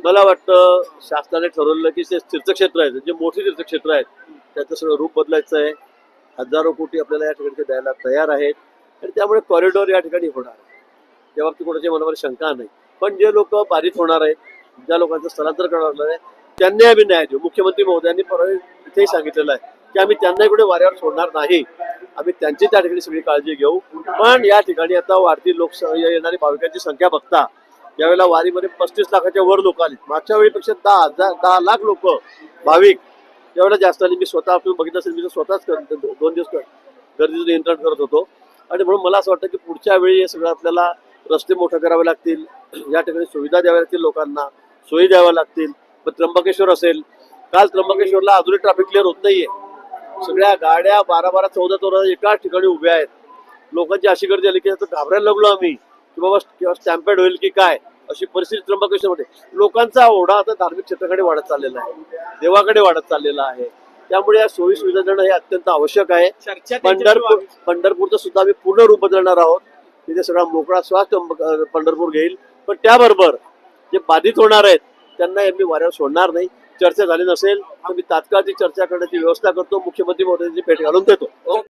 मला वाटतं शासनाने ठरवलं की ते तीर्थक्षेत्र आहेत जे मोठी तीर्थक्षेत्र आहेत त्याचं सगळं रूप बदलायचं आहे. हजारो कोटी आपल्याला या ठिकाणी द्यायला तयार आहेत आणि त्यामुळे कॉरिडॉर या ठिकाणी होणार आहे. त्याबाबतीत कोणाच्या मनामध्ये शंका नाही. पण जे लोक बाधित होणार आहेत, ज्या लोकांचं स्थलांतर करणार आहे, त्यांनी आम्ही न्याय देऊ. मुख्यमंत्री महोदयांनी परवा इथेही सांगितलेलं आहे की आम्ही त्यांना कुठे वाऱ्यावर सोडणार नाही. आम्ही त्यांची त्या ठिकाणी सगळी काळजी घेऊ. पण या ठिकाणी आता वाढती लोकसंख्या येणारी भाविकांची संख्या बघता यावेळेला वारीमध्ये 35 लाखाच्या वर लोक आली. मागच्या वेळीपेक्षा 10 लाख लोक भाविक त्यावेळेला जास्त आली. मी स्वतः तुम्ही बघितलं असेल, मी स्वतःच 2 दिवस गर्दीचं नियंत्रण करत होतो. आणि म्हणून मला असं वाटतं की पुढच्या वेळी हे सगळं आपल्याला रस्ते मोठे करावे लागतील, या ठिकाणी सुविधा द्याव्या लागतील, लोकांना सोयी द्याव्या लागतील. पण त्र्यंबकेश्वर असेल, काल त्र्यंबकेश्वरला अजूनही ट्रॅफिक क्लिअर होत नाहीये. सगळ्या गाड्या 12-12, 14-14 एकाच ठिकाणी उभ्या आहेत. लोकांची अशी गर्दी आली की आता घाबरायला लागलो आम्ही की बाबा स्टॅम्पेड होईल की काय, अशी परिस्थिती त्र्यंबकेश्वरमध्ये. लोकांचा ओढा आता धार्मिक क्षेत्राकडे वाढत चाललेला आहे, देवाकडे वाढत चाललेला आहे. त्यामुळे या सोयी सुविधा देणं हे अत्यंत आवश्यक आहे. पंढरपूरचं सुद्धा आम्ही पूर्ण रूप बदलणार आहोत. तिथे सगळा मोकळा श्वास पंढरपूर घेईल. पण त्याबरोबर जे बाधित होणार आहेत त्यांना आम्ही वाऱ्यावर सोडणार नाही. चर्चा झाली नसेल तर मी तात्काळ ती चर्चा करण्याची व्यवस्था करतो. मुख्यमंत्री महोदयांची भेट घालून देतो.